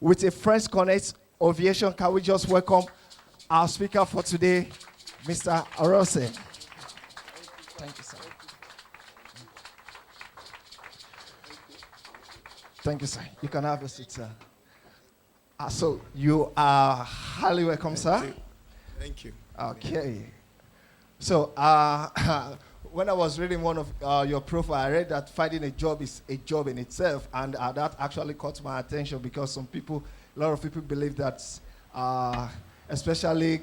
with a Friendsconnect ovation, can we just welcome our speaker for today, Mr. Arose? Thank you, sir. Thank you, sir. You can have a seat, sir. So you are highly welcome, sir. Thank you. Okay. So when I was reading one of your profile, I read that finding a job is a job in itself, and that actually caught my attention because a lot of people believe that, especially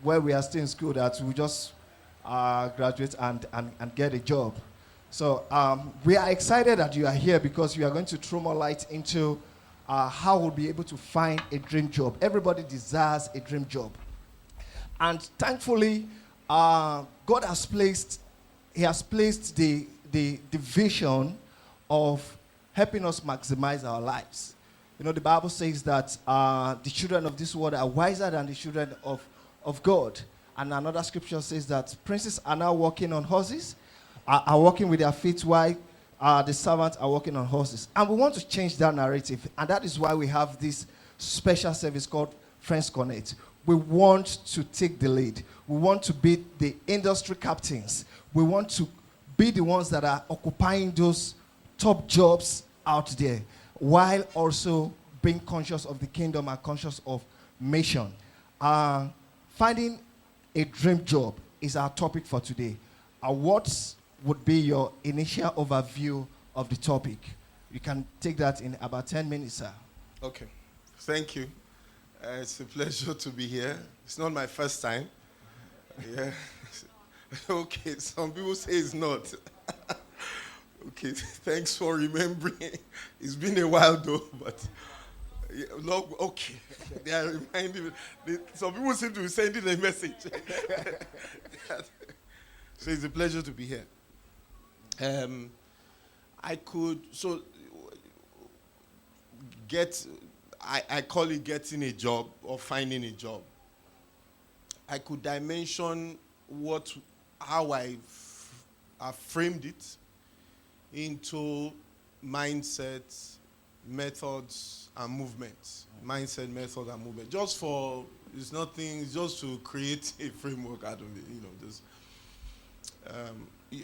where we are still in school, that we just graduate and get a job. So we are excited that you are here because we are going to throw more light into how we'll be able to find a dream job. Everybody desires a dream job. And thankfully, God has placed the vision of helping us maximize our lives. You know, the Bible says that the children of this world are wiser than the children of God. And another scripture says that princes are now walking on horses, are walking with their feet, while the servants are walking on horses. And we want to change that narrative. And that is why we have this special service called Friendsconnect. We want to take the lead. We want to be the industry captains. We want to be the ones that are occupying those top jobs out there, while also being conscious of the kingdom and conscious of mission. Finding a dream job is our topic for today. What would be your initial overview of the topic? You can take that in about 10 minutes, sir. Okay. Thank you. It's a pleasure to be here. It's not my first time. Yeah. Okay, some people say it's not. Okay, thanks for remembering. It's been a while though, but yeah, okay. They are reminding me. Some people seem to be sending a message. So it's a pleasure to be here. I call it getting a job or finding a job. I could dimension how I framed it into mindsets, methods, and movements. Mindset, methods, and movement. It's just to create a framework out of it.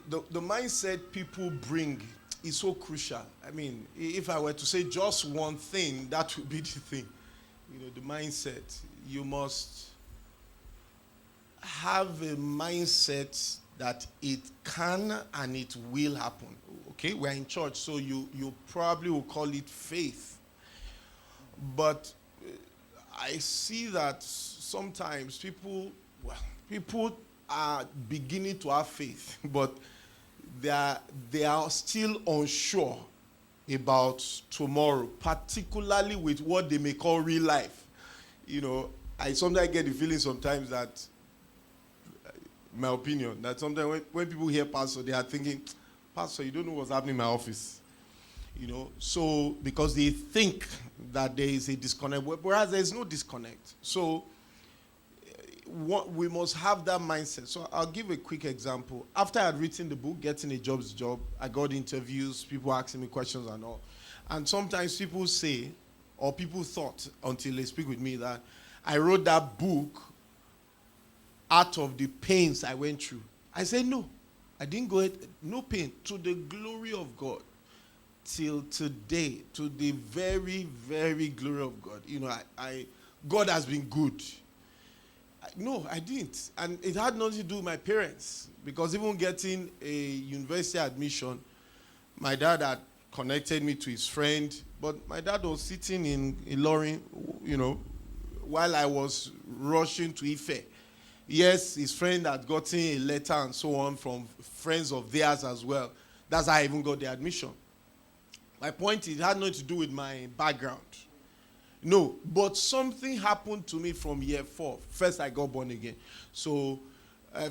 The mindset people bring is so crucial. I mean, if I were to say just one thing, that would be the thing. The mindset. You must have a mindset that it can and it will happen. Okay, we're in church, so you probably will call it faith. But I see that sometimes people are beginning to have faith, but they are still unsure about tomorrow, particularly with what they may call real life. I sometimes get the feeling sometimes that, my opinion, that sometimes when people hear pastor, they are thinking, Pastor, you don't know what's happening in my office. So because they think that there is a disconnect, whereas there is no disconnect. So we must have that mindset. So I'll give a quick example. After I had written the book, Getting a Job's Job, I got interviews, people asking me questions and all. And sometimes people say, or people thought until they speak with me, that I wrote that book out of the pains I went through. I said, no, I didn't go, no pain, to the glory of God. Till today, to the very, very glory of God. God has been good. No, I didn't. And it had nothing to do with my parents. Because even getting a university admission, my dad had connected me to his friend. But my dad was sitting in Ilorin, while I was rushing to Ife. Yes, his friend had gotten a letter and so on from friends of theirs as well. That's how I even got the admission. My point is, it had nothing to do with my background. No, but something happened to me from year 4. First, I got born again. So,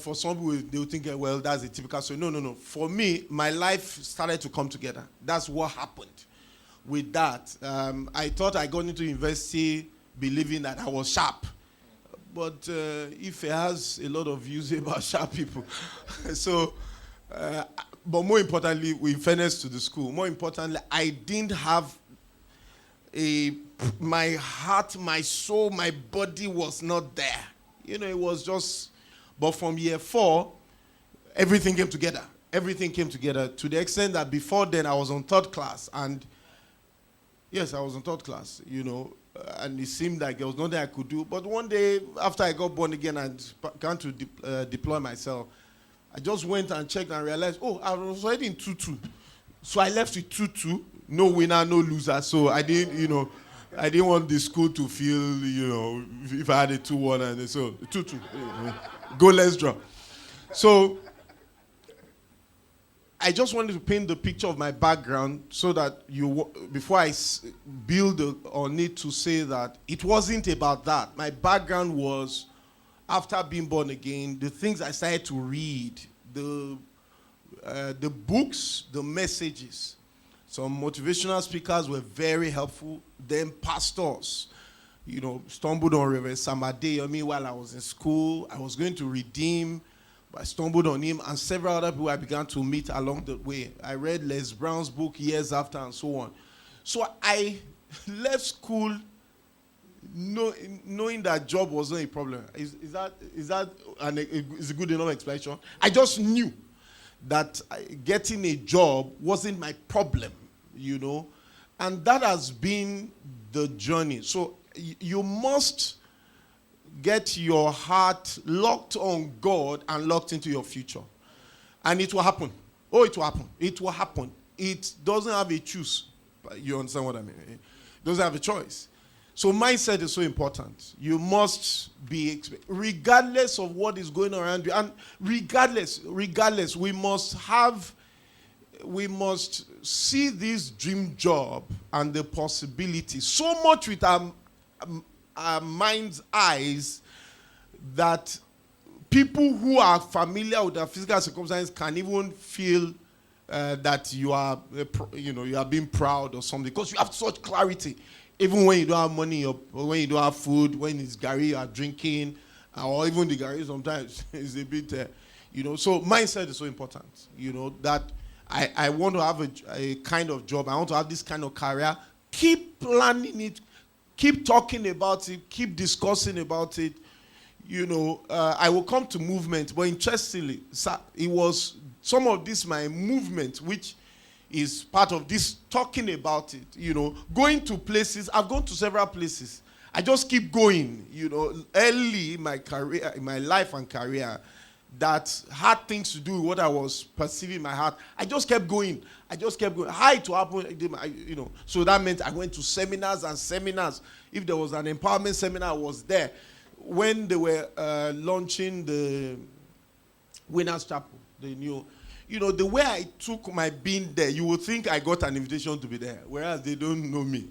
for some people, they would think, well, that's a typical story. No. For me, my life started to come together. That's what happened. With that, I thought I got into university believing that I was sharp. But Ife has a lot of views about sharp people. So, but more importantly, in fairness to the school, more importantly, I didn't have a my heart, my soul, my body was not there. It was just, but from year 4, everything came together. Everything came together to the extent that before then I was on 3rd class. And yes, I was on 3rd class, and it seemed like there was nothing I could do. But one day, after I got born again and began to deploy myself, I just went and checked and realized, I was already in 2-2. So I left with 2-2, no winner, no loser. So I didn't, I didn't want the school to feel, if I had a 2-1 and so 2-2, go let's draw. So I just wanted to paint the picture of my background so that before I build on it, to say that it wasn't about that. My background was, after being born again, the things I started to read, the books, the messages. Some motivational speakers were very helpful. Then pastors, stumbled on Reverend Samade. While I was in school, I was going to Redeem. I stumbled on him and several other people I began to meet along the way. I read Les Brown's book years after and so on. So I left school knowing that job wasn't a problem. Is that a good enough explanation? I just knew that getting a job wasn't my problem, and that has been the journey. So you must get your heart locked on God and locked into your future. And it will happen. It will happen. It will happen. It doesn't have a choice. You understand what I mean? It doesn't have a choice. So mindset is so important. You must be, regardless of what is going on around you, and regardless, we must see this dream job and the possibility so much with our mind's eyes that people who are familiar with their physical circumstances can even feel that you are being proud or something, because you have such clarity. Even when you don't have money, or when you don't have food, when it's Gary you are drinking, or even the Gary sometimes is a bit, So mindset is so important. That I want to have a kind of job. I want to have this kind of career. Keep planning it. Keep talking about it. Keep discussing about it. I will come to movement, but interestingly, it was some of this my movement, which is part of this talking about it. Going to places. I've gone to several places. I just keep going. Early in my career, in my life and career, that had things to do with what I was perceiving in my heart. I just kept going. How it will happen, So that meant I went to seminars and seminars. If there was an empowerment seminar, I was there. When they were launching the Winners Chapel, the new, the way I took my being there, you would think I got an invitation to be there, whereas they don't know me.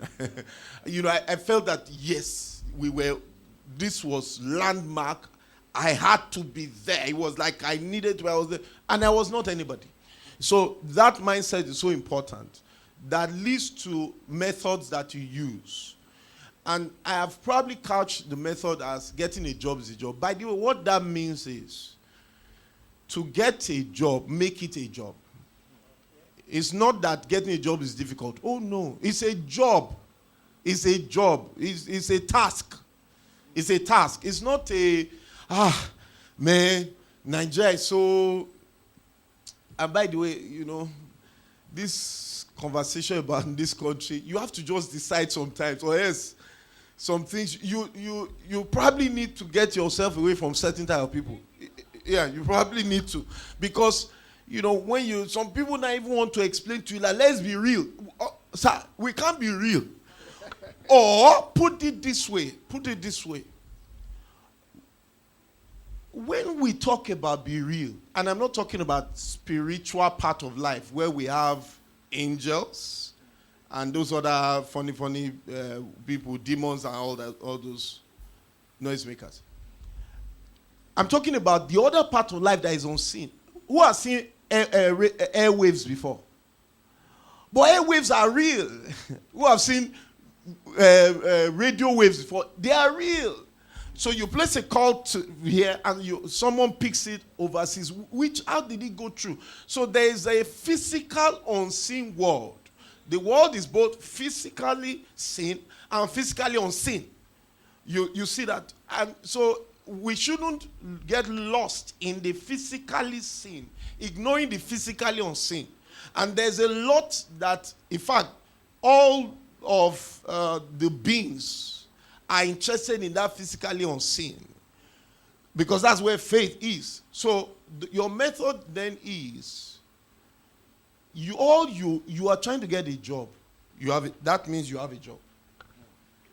I felt that, yes, this was landmark. I had to be there. It was like I needed to. I was there. And I was not anybody. So that mindset is so important. That leads to methods that you use. And I have probably couched the method as getting a job is a job. By the way, what that means is to get a job, make it a job. It's not that getting a job is difficult. Oh, no. It's a job. It's a job. It's a task. It's a task. It's not a... man, Nigeria is so... And by the way, this conversation about this country, you have to just decide sometimes, or else some things, you probably need to get yourself away from certain type of people. Yeah, you probably need to. Because, when some people not even want to explain to you, like, let's be real. Sir, we can't be real. Or, put it this way. When we talk about be real, and I'm not talking about spiritual part of life where we have angels and those other funny people, demons and all those noisemakers. I'm talking about the other part of life that is unseen. Who has seen airwaves before? But airwaves are real. Who have seen radio waves before? They are real. So you place a call here and someone picks it overseas. How did it go through? So there is a physical unseen world The world is both physically seen and physically unseen. You see that? And so we shouldn't get lost in the physically seen, ignoring the physically unseen. And there's a lot that, in fact, all of the beings are interested in that physically unseen, because that's where faith is. So your method then is, you are trying to get a job. That means you have a job.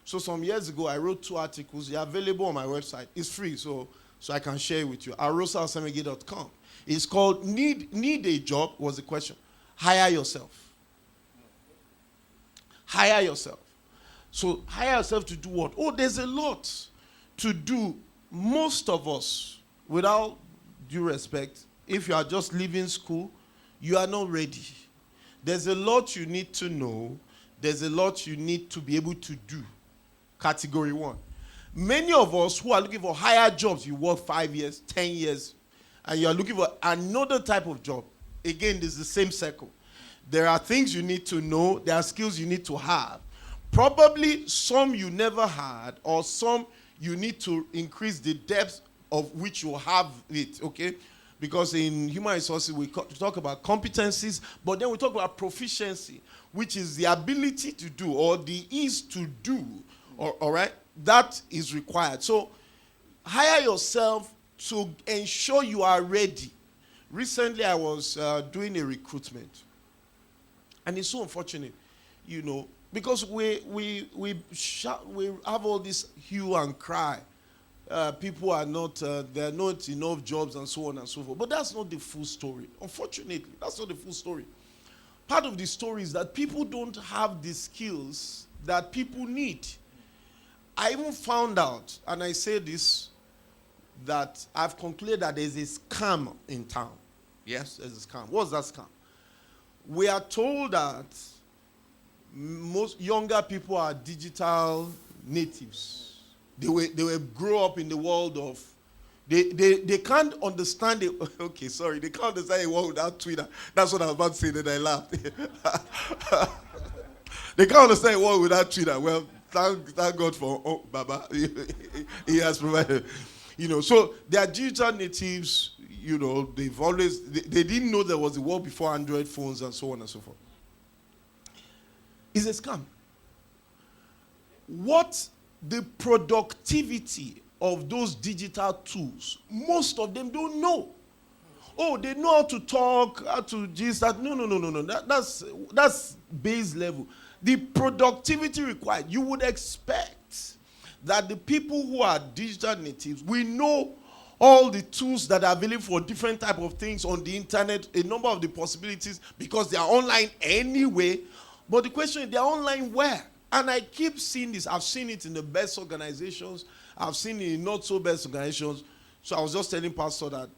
So some years ago, I wrote 2 articles. They're available on my website. It's free, so I can share it with you. Afuosa It's called Need a Job was the question. Hire yourself. Hire yourself. So hire yourself to do what? Oh, there's a lot to do. Most of us, without due respect, if you are just leaving school, you are not ready. There's a lot you need to know. There's a lot you need to be able to do. Category 1. Many of us who are looking for higher jobs, you work 5 years, 10 years, and you are looking for another type of job. Again, this is the same circle. There are things you need to know. There are skills you need to have. Probably some you never had, or some you need to increase the depth of which you have it, okay? Because in human resources, we talk about competencies, but then we talk about proficiency, which is the ability to do, or the ease to do, all right? That is required. So hire yourself to ensure you are ready. Recently, I was doing a recruitment. And it's so unfortunate, because we have all this hue and cry. People are not, there are not enough jobs and so on and so forth. But that's not the full story. Unfortunately, that's not the full story. Part of the story is that people don't have the skills that people need. I even found out, and I say this, that I've concluded that there's a scam in town. Yes, there's a scam. What's that scam? We are told that most younger people are digital natives. They will grow up in the world of, they can't understand it. Okay, sorry, they can't understand a world without Twitter. That's what I was about to say, then I laughed. They can't understand a world without Twitter. Well, thank God for Baba. He has provided. So they are digital natives. They've always, they didn't know there was a world before Android phones and so on and so forth. It's a scam. What the productivity of those digital tools, most of them don't know. Oh, they know how to talk, how to gist that. No. That's base level. The productivity required, you would expect that the people who are digital natives, we know all the tools that are available for different type of things on the internet, a number of the possibilities, because they are online anyway. But the question is, they are online where? And I keep seeing this. I've seen it in the best organizations. I've seen it in not so best organizations. So I was just telling Pastor that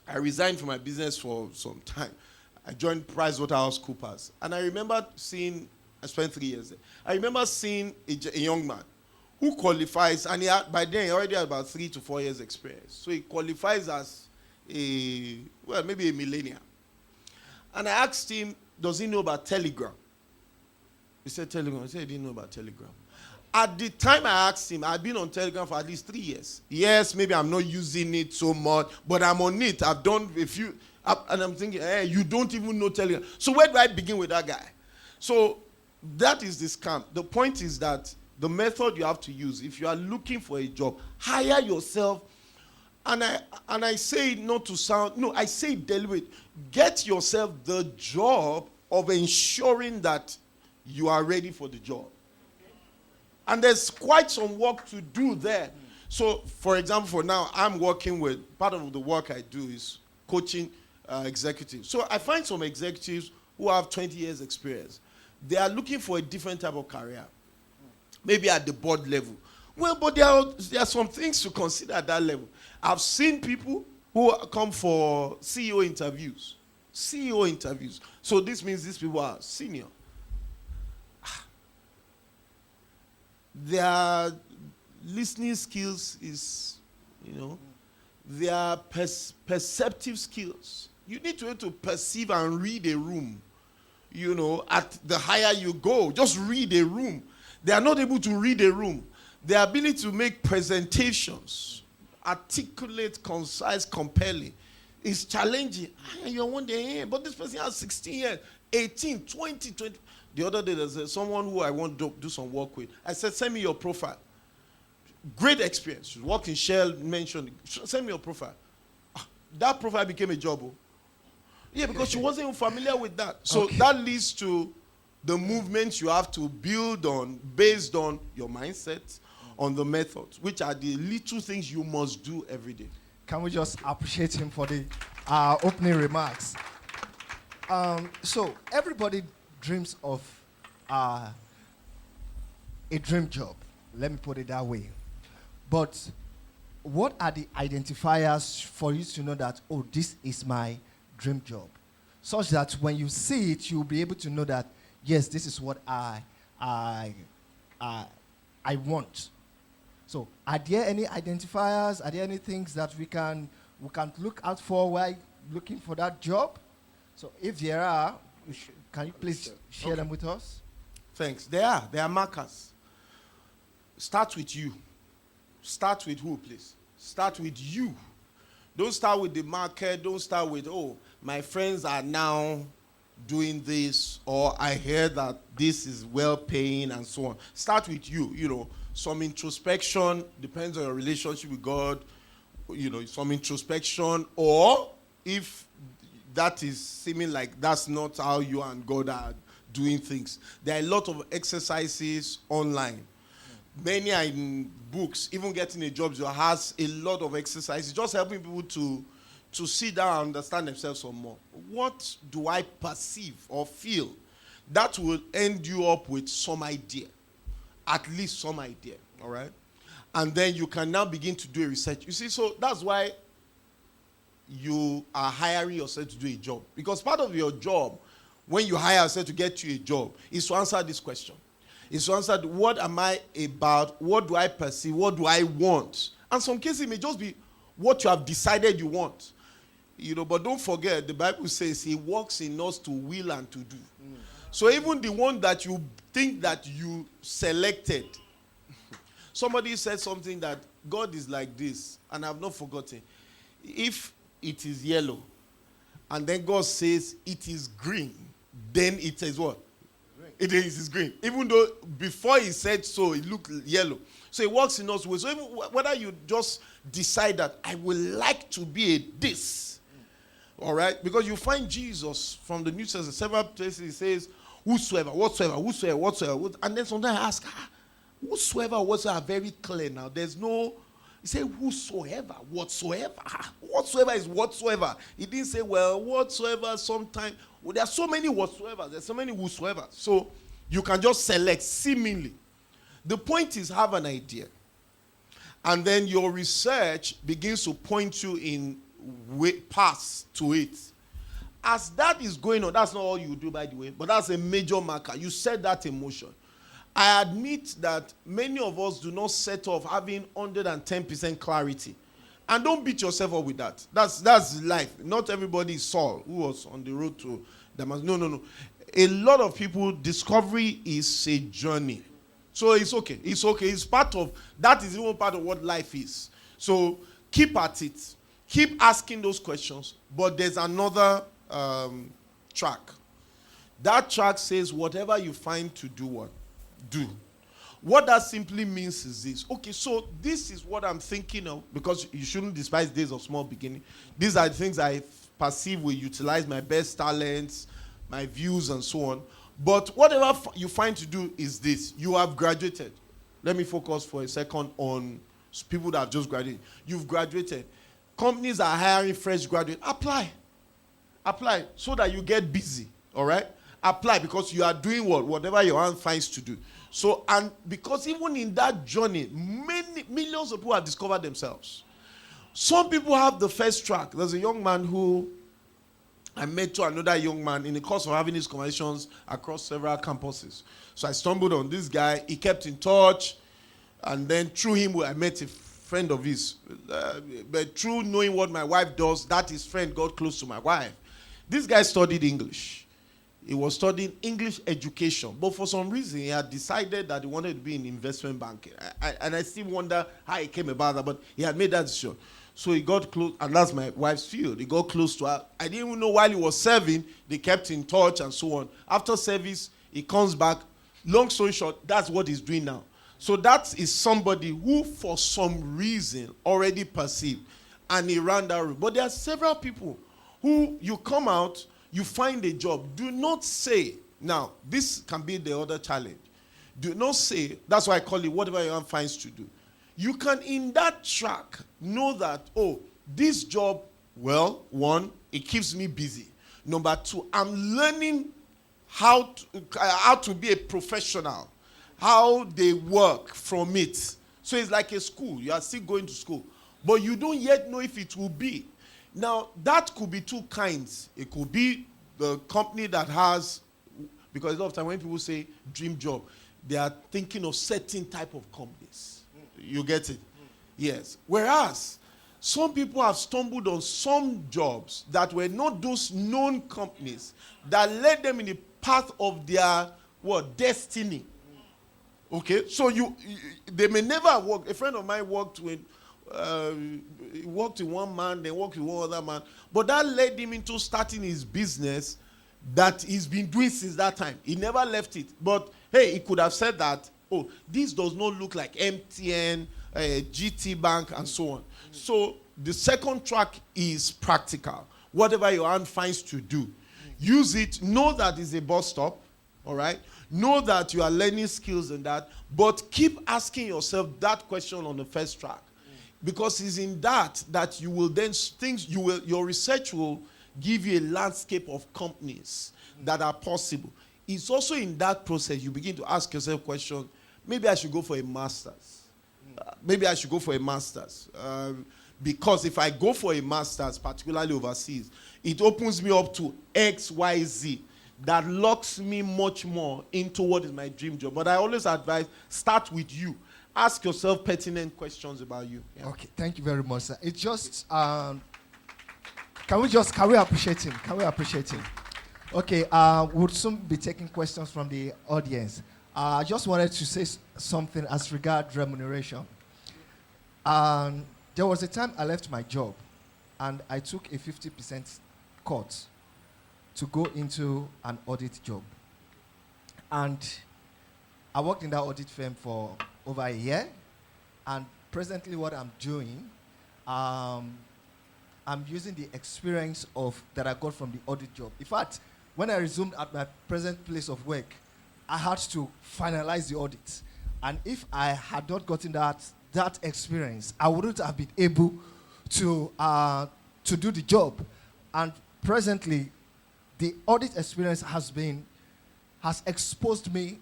I resigned from my business for some time. I joined PricewaterhouseCoopers. And I remember I spent 3 years there. I remember seeing a young man who qualifies, and by then he already had about 3 to 4 years experience. So he qualifies as maybe a millennial. And I asked him, does he know about Telegram? He said Telegram. He said he didn't know about Telegram. At the time I asked him, I'd been on Telegram for at least 3 years. Yes, maybe I'm not using it so much, but I'm on it. I've done a few, and I'm thinking, you don't even know Telegram. So where do I begin with that guy? So that is the scam. The point is that the method you have to use, if you are looking for a job, hire yourself. And I say it not to sound, no, I say it deliberate. Get yourself the job of ensuring that you are ready for the job. And there's quite some work to do there. So, for example, for now, I'm working with, part of the work I do is coaching executives. So I find some executives who have 20 years experience. They are looking for a different type of career. Maybe at the board level. Well, but there are some things to consider at that level. I've seen people who come for CEO interviews. CEO interviews. So this means these people are senior. Their listening skills is, their perceptive skills. You need to be able to perceive and read a room. at the higher you go. Just read a room. They are not able to read a room. Their ability to make presentations, articulate, concise, compelling, is challenging. And you're wondering, hey, but this person has 16 years, 18, 20, 20. The other day, there's someone who I want to do some work with. I said, send me your profile. Great experience. She worked in Shell, mentioned, send me your profile. That profile became a job. Yeah, because she wasn't even familiar with that. So that leads to the movements you have to build on based on your mindset, on the methods, which are the little things you must do every day. Can we just appreciate him for the opening remarks? So everybody dreams of a dream job. Let me put it that way. But what are the identifiers for you to know that, oh, this is my dream job? Such that when you see it, you'll be able to know that, yes, this is what I want. So are there any identifiers? Are there any things that we can look out for while looking for that job? So if there are, can you please share them with us? Thanks. There are markers. Start with you. Start with who, please? Start with you. Don't start with the market. Don't start with, oh, my friends are now doing this, or I hear that this is well-paying and so on. Start with you, Some introspection depends on your relationship with God, some introspection, or if that is seeming like that's not how you and God are doing things. There are a lot of exercises online. Many are in books. Even getting a job has a lot of exercises, just helping people to sit down and understand themselves some more. What do I perceive or feel? That will end you up with some idea, at least some idea, all right? And then you can now begin to do a research. You see, so that's why you are hiring yourself to do a job. Because part of your job, when you hire yourself to get you a job, is to answer this question. Is to answer, what am I about? What do I perceive? What do I want? And some cases it may just be what you have decided you want. But don't forget, the Bible says he works in us to will and to do. So even the one that you think that you selected, somebody said something that God is like this, and I've not forgotten. If it is yellow, and then God says it is green, then it says what? It is green. Even though before he said so, it looked yellow. So it works in us ways. So even whether you just decide that I would like to be a this, all right? Because you find Jesus from the New Testament, several places he says, whosoever, whatsoever. And then sometimes I ask, whosoever, whatsoever are very clear now. There's no, he said whosoever, whatsoever. Whatsoever is whatsoever. He didn't say, well, whatsoever sometime. Well, there are so many whatsoever. There's so many whosoever. So you can just select seemingly. The point is have an idea. And then your research begins to point you in paths to it. As that is going on, that's not all you do, by the way, but that's a major marker. You set that in motion. I admit that many of us do not set off having 110% clarity. And don't beat yourself up with that. That's life. Not everybody is Saul, who was on the road to Damascus. No. A lot of people, discovery is a journey. So it's okay. It's okay. It's part of, that is even part of what life is. So keep at it. Keep asking those questions. But there's another track. That track says whatever you find to do what? Do. What that simply means is this. Okay, so this is what I'm thinking of, because you shouldn't despise days of small beginning. These are the things I perceive will utilize my best talents, my views, and so on. But whatever you find to do is this. You have graduated. Let me focus for a second on people that have just graduated. You've graduated. Companies are hiring fresh graduates. Apply. Apply so that you get busy, all right? Apply because you are doing whatever your hand finds to do. So, and because even in that journey, millions of people have discovered themselves. Some people have the first track. There's a young man who I met to another young man in the course of having these conversations across several campuses. So I stumbled on this guy. He kept in touch. And then through him, I met a friend of his. But through knowing what my wife does, that his friend got close to my wife. This guy studied English. He was studying English education, but for some reason he had decided that he wanted to be in investment banking. And I still wonder how he came about that, but he had made that decision. So he got close, and that's my wife's field. He got close to her. I didn't even know while he was serving, they kept in touch and so on. After service, he comes back. Long story short, that's what he's doing now. So that is somebody who, for some reason, already perceived, and he ran that route. But there are several people who you come out, you find a job. Do not say, now, this can be the other challenge. Do not say, that's why I call it whatever you finds to do. You can, in that track, know that, oh, this job, well, one, it keeps me busy. Number two, I'm learning how to be a professional, how they work from it. So it's like a school. You are still going to school. But you don't yet know if it will be. Now, that could be two kinds. It could be the company that has, because a lot of time when people say dream job, they are thinking of certain type of companies. You get it? Yes. Whereas, some people have stumbled on some jobs that were not those known companies that led them in the path of their, destiny. Okay? So they may never have worked. A friend of mine worked with one man, then worked with one other man. But that led him into starting his business that he's been doing since that time. He never left it. But, hey, he could have said that, oh, this does not look like MTN, GT Bank, and so on. So the second track is practical. Whatever your hand finds to do, use it. Know that it's a bus stop, all right? Know that you are learning skills in that, but keep asking yourself that question on the first track. Because it's in that you will then, your research will give you a landscape of companies that are possible. It's also in that process you begin to ask yourself questions. Maybe I should go for a master's. Because if I go for a master's, particularly overseas, it opens me up to X, Y, Z. That locks me much more into what is my dream job. But I always advise, start with you. Ask yourself pertinent questions about you. Yeah. Okay, thank you very much, sir. It's just, can we appreciate him? Can we appreciate him? Okay, we'll soon be taking questions from the audience. I just wanted to say something as regards remuneration. There was a time I left my job, and I took a 50% cut to go into an audit job. And I worked in that audit firm for over a year, and presently what I'm doing, I'm using the experience that I got from the audit job. In fact, when I resumed at my present place of work, I had to finalize the audit. And if I had not gotten that experience, I wouldn't have been able to do the job. And presently, the audit experience has exposed me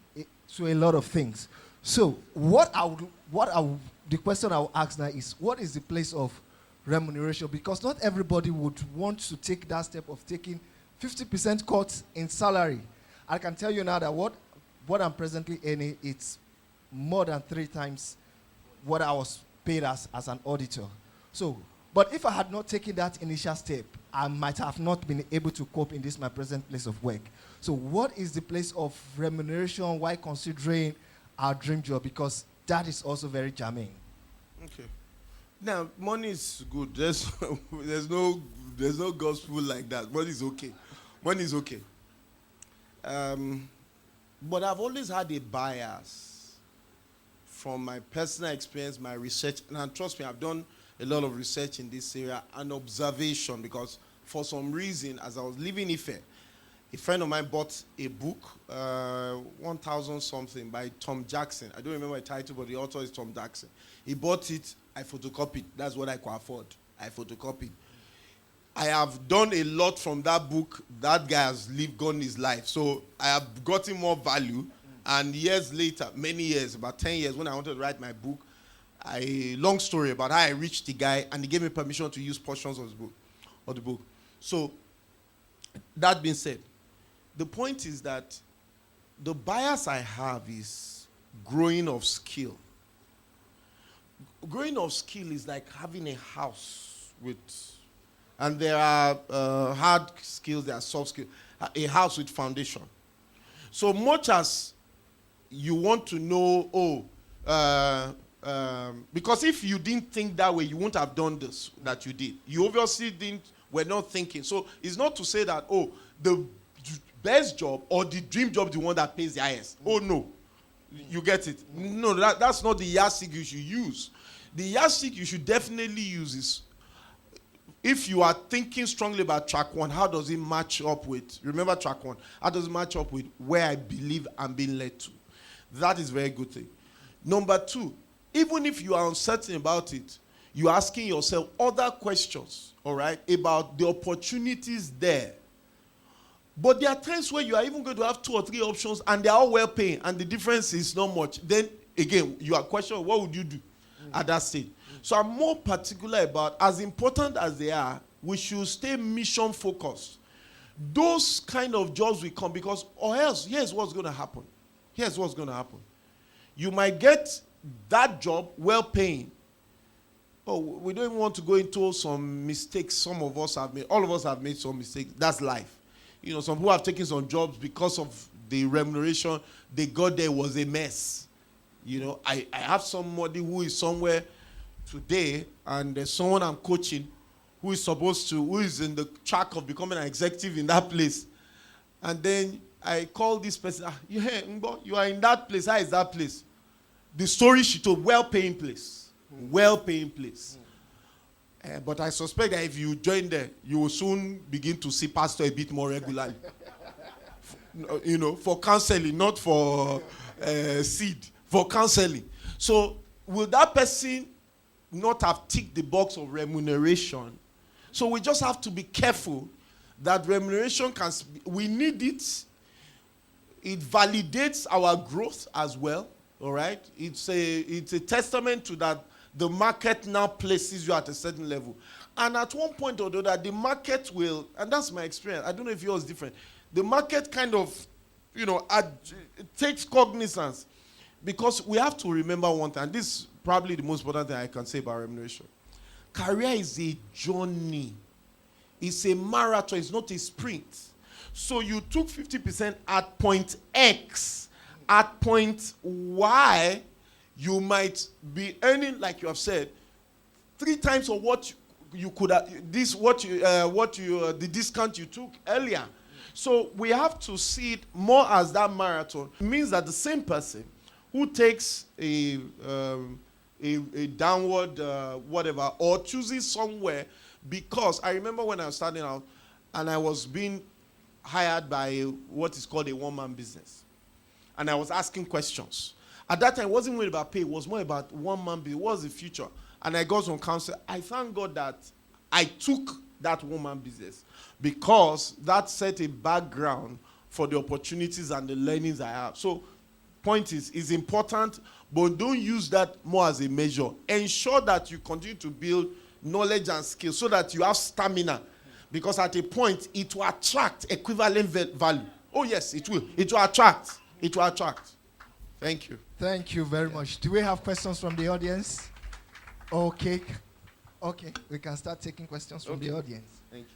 to a lot of things. So the question I will ask now is, what is the place of remuneration? Because not everybody would want to take that step of taking 50% cut in salary. I can tell you now that what I'm presently earning, it's more than 3 times what I was paid as an auditor. So, but if I had not taken that initial step, I might have not been able to cope in my present place of work. So what is the place of remuneration while considering our dream job? Because that is also very germane. Okay. Now, money is good. There's no gospel like that. Money is okay. Money is okay. But I've always had a bias from my personal experience, my research, and trust me, I've done a lot of research in this area and observation, because for some reason, as I was living in Ife, a friend of mine bought a book, 1,000 something, by Tom Jackson. I don't remember the title, but the author is Tom Jackson. He bought it, I photocopied. That's what I could afford. I photocopied. I have done a lot from that book. That guy has gone his life. So I have gotten more value. And years later, many years, about 10 years, when I wanted to write my book, long story about how I reached the guy, and he gave me permission to use portions of the book. So, that being said, the point is that the bias I have is growing of skill. Growing of skill is like having a house and there are hard skills, there are soft skills. a house with foundation. So much as you want to know, because if you didn't think that way, you wouldn't have done this that you did. You obviously were not thinking. So it's not to say that, the best job or the dream job is the one that pays the highest. Oh, no. You get it? No, that's not the yardstick you should use. The yardstick you should definitely use is, if you are thinking strongly about track one, how does it match up with, remember track one, how does it match up with where I believe I'm being led to? That is a very good thing. Number two, even if you are uncertain about it, you're asking yourself other questions, all right, about the opportunities there. But there are times where you are even going to have 2 or 3 options and they are all well paying and the difference is not much. Then, again, you are questioning, what would you do at that stage? So I'm more particular about, as important as they are, we should stay mission focused. Those kind of jobs will come because, or else, here's what's going to happen. Here's what's going to happen. You might get that job well paying. Oh, we don't even want to go into some mistakes some of us have made. All of us have made some mistakes. That's life. You know, some people have taken some jobs because of the remuneration. They got there, was a mess. You know, I have somebody who is somewhere today, and there's someone I'm coaching who is in the track of becoming an executive in that place. And then I call this person, yeah, you are in that place. How is that place? The story she told, well-paying place. Well-paying place. But I suspect that if you join there, you will soon begin to see pastor a bit more regularly. You know, for counseling, not for seed, for counseling. So will that person not have ticked the box of remuneration? So we just have to be careful that remuneration we need it. It validates our growth as well, all right? It's a testament to that the market now places you at a certain level. And at one point or the other, the market will, and that's my experience, I don't know if yours is different, the market kind of, you know, takes cognizance. Because we have to remember one thing, and this is probably the most important thing I can say about remuneration. Career is a journey. It's a marathon, it's not a sprint. So you took 50% at point X. At point Y, you might be earning, like you have said, 3 times of what you could have, the discount you took earlier. So we have to see it more as that marathon. It means that the same person who takes a downward whatever, or chooses somewhere, because I remember when I was starting out and I was being hired by what is called a one-man business. And I was asking questions. At that time, it wasn't really about pay. It was more about one-man business. What was the future? And I got some counsel. I thank God that I took that one-man business because that set a background for the opportunities and the learnings I have. So, point is important, but don't use that more as a measure. Ensure that you continue to build knowledge and skills so that you have stamina. Because at a point, it will attract equivalent value. Oh, yes, it will. It will attract. It will attract. Thank you. Thank you very much. Do we have questions from the audience? Okay. Okay, we can start taking questions from the audience. Thank you.